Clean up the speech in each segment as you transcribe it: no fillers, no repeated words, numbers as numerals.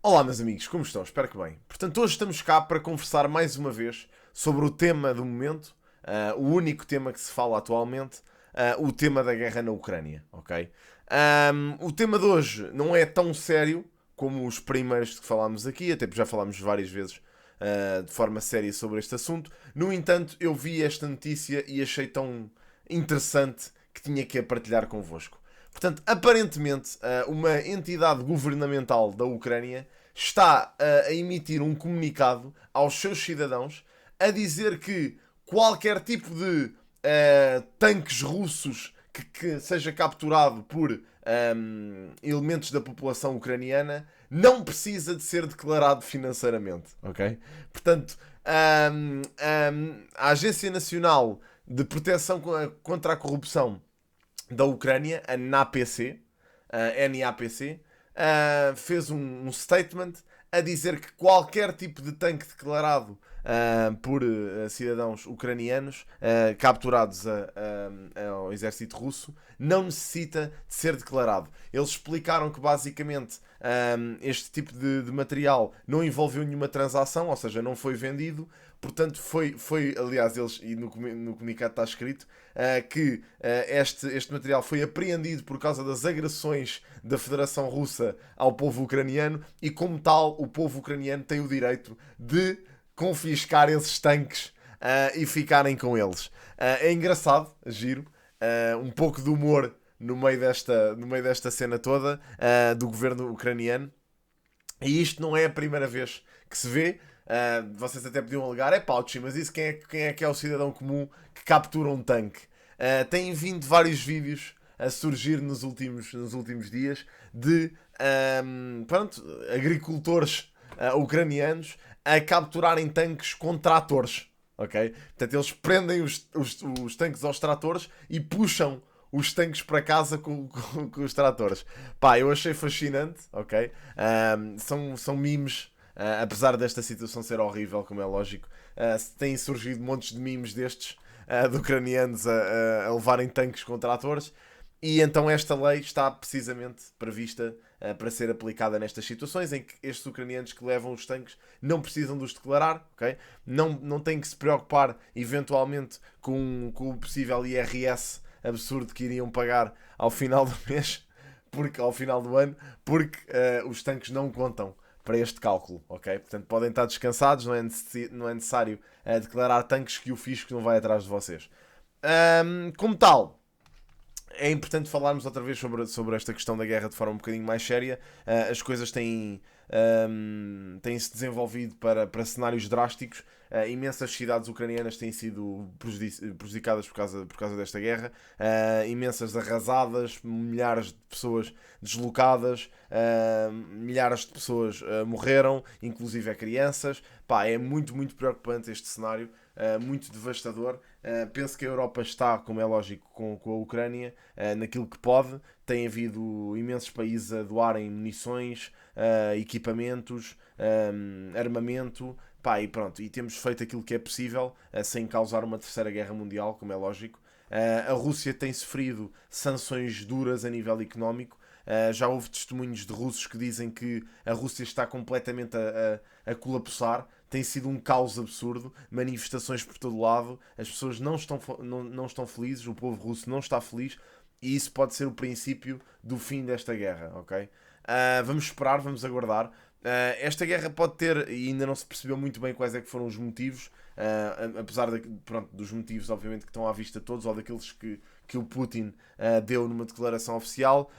Olá, meus amigos, como estão? Espero que bem. Portanto, hoje estamos cá para conversar mais uma vez sobre o tema do momento, o único tema que se fala atualmente, o tema da guerra na Ucrânia, ok? O tema de hoje não é tão sério como os primeiros que falámos aqui, até porque já falámos várias vezes de forma séria sobre este assunto. No entanto, eu vi esta notícia e achei tão interessante que tinha que a partilhar convosco. Portanto, aparentemente, uma entidade governamental da Ucrânia está a emitir um comunicado aos seus cidadãos a dizer que qualquer tipo de tanques russos que seja capturado por elementos da população ucraniana não precisa de ser declarado financeiramente, ok? Portanto, a Agência Nacional de Proteção contra a Corrupção da Ucrânia, a NAPC, NAPC, fez um statement a dizer que qualquer tipo de tanque declarado por cidadãos ucranianos capturados ao exército russo não necessita de ser declarado. Eles explicaram que basicamente este tipo de material não envolveu nenhuma transação, ou seja, não foi vendido. Portanto, foi aliás, eles, e no comunicado está escrito, que este material foi apreendido por causa das agressões da Federação Russa ao povo ucraniano e, como tal, o povo ucraniano tem o direito de confiscar esses tanques e ficarem com eles. É engraçado, giro, um pouco de humor no meio desta cena toda do governo ucraniano. E isto não é a primeira vez que se vê. Vocês até podiam alegar, é Pauchi, mas isso quem é que é o cidadão comum que captura um tanque? Têm vindo vários vídeos a surgir nos últimos dias de pronto, agricultores ucranianos a capturarem tanques com tratores. Ok? Portanto, eles prendem os tanques aos tratores e puxam os tanques para casa com os tratores. Pá, eu achei fascinante, ok? São memes, apesar desta situação ser horrível, como é lógico. Têm surgido montes de memes destes, de ucranianos a levarem tanques com tratores. E então esta lei está precisamente prevista para ser aplicada nestas situações em que estes ucranianos que levam os tanques não precisam de os declarar, ok? Não têm que se preocupar eventualmente com o possível IRS absurdo que iriam pagar ao final do mês, porque ao final do ano, porque os tanques não contam para este cálculo, ok? Portanto, podem estar descansados, não é necessário declarar tanques que o fisco não vai atrás de vocês. Como tal, é importante falarmos outra vez sobre esta questão da guerra de forma um bocadinho mais séria. As coisas têm-se desenvolvido para cenários drásticos. Imensas cidades ucranianas têm sido prejudicadas por causa desta guerra. Imensas arrasadas, milhares de pessoas deslocadas, milhares de pessoas morreram, inclusive crianças. Pá, é muito, muito preocupante este cenário. Muito devastador. Penso que a Europa está, como é lógico, com a Ucrânia naquilo que pode. Tem havido imensos países a doarem munições, equipamentos, armamento. Pá, e pronto, e temos feito aquilo que é possível sem causar uma terceira guerra mundial, como é lógico. A Rússia tem sofrido sanções duras a nível económico. Já houve testemunhos de russos que dizem que a Rússia está completamente a colapsar. Tem sido um caos absurdo, manifestações por todo lado, as pessoas não estão felizes, o povo russo não está feliz e isso pode ser o princípio do fim desta guerra, ok? Vamos esperar, vamos aguardar. Esta guerra pode ter, e ainda não se percebeu muito bem quais é que foram os motivos, apesar pronto, dos motivos obviamente que estão à vista todos, ou daqueles que o Putin deu numa declaração oficial.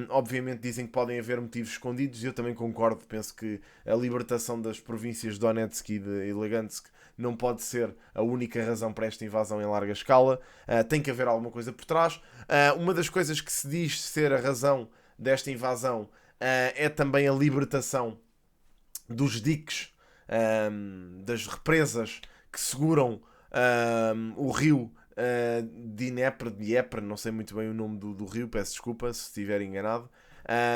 Obviamente dizem que podem haver motivos escondidos e eu também concordo, penso que a libertação das províncias de Donetsk e de Lugansk não pode ser a única razão para esta invasão em larga escala. Tem que haver alguma coisa por trás. Uma das coisas que se diz ser a razão desta invasão é também a libertação dos diques, das represas que seguram o rio Dnieper, não sei muito bem o nome do rio, peço desculpa se estiver enganado.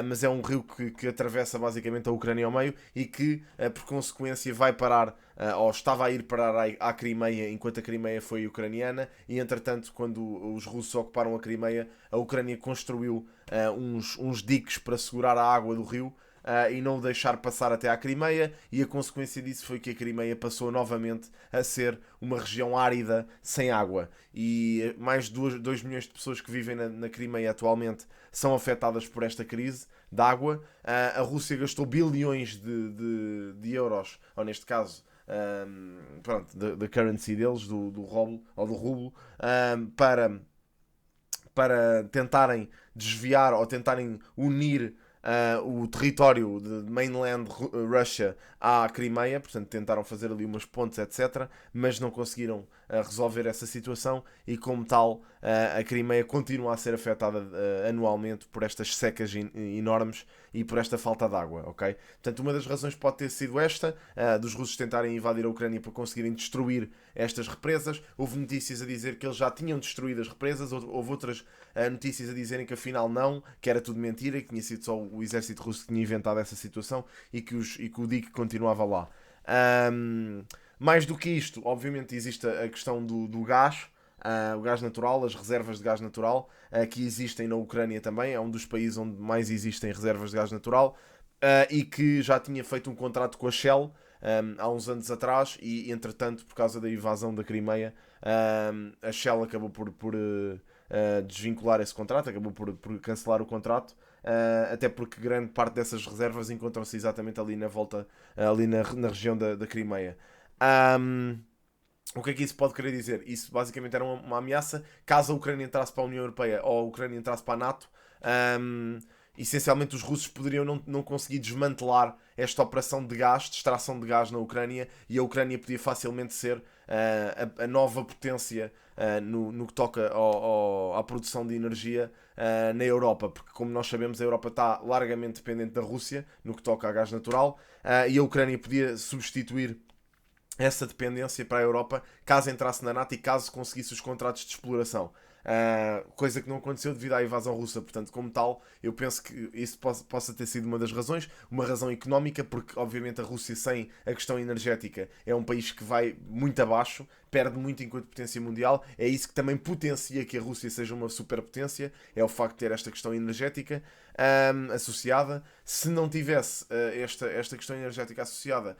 Mas é um rio que atravessa basicamente a Ucrânia ao meio e que, por consequência, vai parar, ou estava a ir parar à Crimeia, enquanto a Crimeia foi ucraniana, e entretanto, quando os russos ocuparam a Crimeia, a Ucrânia construiu uns diques para segurar a água do rio, e não o deixar passar até à Crimeia, e a consequência disso foi que a Crimeia passou novamente a ser uma região árida sem água. E mais de 2 milhões de pessoas que vivem na Crimeia atualmente são afetadas por esta crise de água. A Rússia gastou bilhões de euros, ou neste caso, pronto, da currency deles, do rublo, ou do rublo, para tentarem desviar ou tentarem unir o território de mainland Russia à Crimeia, portanto tentaram fazer ali umas pontes, etc., mas não conseguiram resolver essa situação e, como tal, a Crimeia continua a ser afetada anualmente por estas secas enormes e por esta falta de água, ok? Portanto, uma das razões pode ter sido esta, dos russos tentarem invadir a Ucrânia para conseguirem destruir estas represas. Houve notícias a dizer que eles já tinham destruído as represas, houve outras notícias a dizerem que afinal não, que era tudo mentira, que tinha sido só o exército russo que tinha inventado essa situação e que o dique continuava lá. Mais do que isto, obviamente existe a questão do gás, o gás natural, as reservas de gás natural, que existem na Ucrânia também, é um dos países onde mais existem reservas de gás natural, e que já tinha feito um contrato com a Shell há uns anos atrás, e entretanto, por causa da invasão da Crimeia, a Shell acabou por desvincular esse contrato, acabou por cancelar o contrato, até porque grande parte dessas reservas encontram-se exatamente ali na volta, ali na região da Crimeia. O que é que isso pode querer dizer? Isso basicamente era uma ameaça caso a Ucrânia entrasse para a União Europeia ou a Ucrânia entrasse para a NATO. Essencialmente os russos poderiam não conseguir desmantelar esta operação de gás, de extração de gás na Ucrânia, e a Ucrânia podia facilmente ser a nova potência no que toca à produção de energia na Europa, porque, como nós sabemos, a Europa está largamente dependente da Rússia no que toca a gás natural, e a Ucrânia podia substituir essa dependência para a Europa caso entrasse na NATO e caso conseguisse os contratos de exploração. Coisa que não aconteceu devido à invasão russa. Portanto, como tal, eu penso que isso possa ter sido uma das razões, uma razão económica, porque obviamente a Rússia, sem a questão energética, é um país que vai muito abaixo, perde muito enquanto potência mundial. É isso que também potencia que a Rússia seja uma superpotência, é o facto de ter esta questão energética associada. Se não tivesse esta questão energética associada,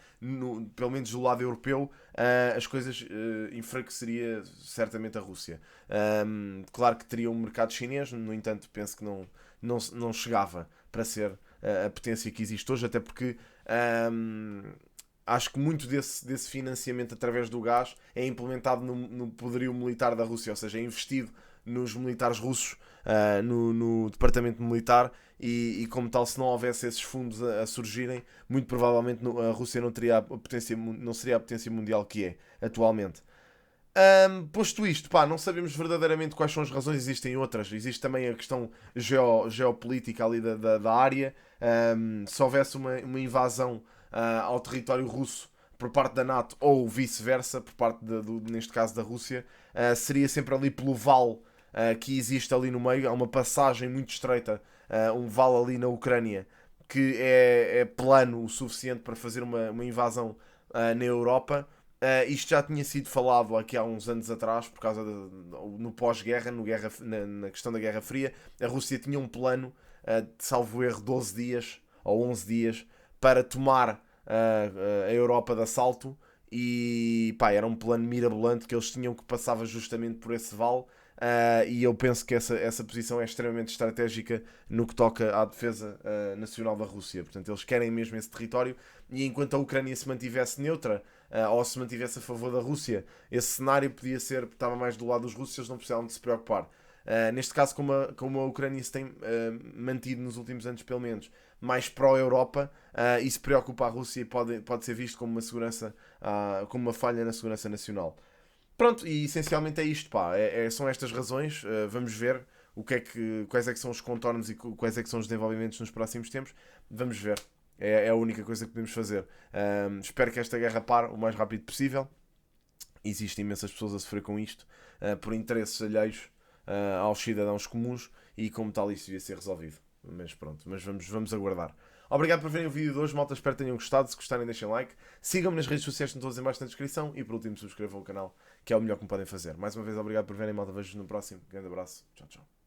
pelo menos do lado europeu, as coisas enfraqueceria certamente a Rússia. Claro que teria um mercado chinês, no entanto penso que não chegava para ser a potência que existe hoje, até porque acho que muito desse financiamento através do gás é implementado no poderio militar da Rússia, ou seja, é investido nos militares russos, no departamento militar, e como tal, se não houvesse esses fundos a surgirem, muito provavelmente a Rússia não seria a potência mundial que é atualmente. Posto isto, pá, não sabemos verdadeiramente quais são as razões, existem outras. Existe também a questão geopolítica ali da área. Se houvesse uma invasão ao território russo por parte da NATO, ou vice-versa, por parte, neste caso, da Rússia, seria sempre ali pelo vale que existe ali no meio. Há uma passagem muito estreita, um vale ali na Ucrânia, que é plano o suficiente para fazer uma invasão na Europa. Isto já tinha sido falado aqui há uns anos atrás, por causa no pós-guerra, na questão da Guerra Fria. A Rússia tinha um plano de, salvo erro, 12 dias ou 11 dias para tomar a Europa de assalto, e pá, era um plano mirabolante que eles tinham, que passava justamente por esse vale. E eu penso que essa posição é extremamente estratégica no que toca à defesa nacional da Rússia. Portanto, eles querem mesmo esse território, e enquanto a Ucrânia se mantivesse neutra, ou se mantivesse a favor da Rússia, esse cenário podia ser, estava mais do lado dos russos, eles não precisavam de se preocupar. Neste caso, como a Ucrânia se tem mantido nos últimos anos, pelo menos, mais pró-Europa, isso preocupa a Rússia e pode ser visto como uma segurança, como uma falha na segurança nacional. Pronto, e essencialmente é isto, pá. São estas razões. Vamos ver quais é que são os contornos e quais é que são os desenvolvimentos nos próximos tempos. Vamos ver. É a única coisa que podemos fazer. Espero que esta guerra pare o mais rápido possível. Existem imensas pessoas a sofrer com isto, por interesses alheios aos cidadãos comuns, e como tal isso devia ser resolvido. Mas pronto, vamos aguardar. Obrigado por verem o vídeo de hoje, malta. Espero que tenham gostado. Se gostarem, deixem like. Sigam-me nas redes sociais, estão todas em baixo na descrição. E por último, subscrevam o canal, que é o melhor que me podem fazer. Mais uma vez, obrigado por verem, malta. Vejo-vos no próximo. Grande abraço. Tchau, tchau.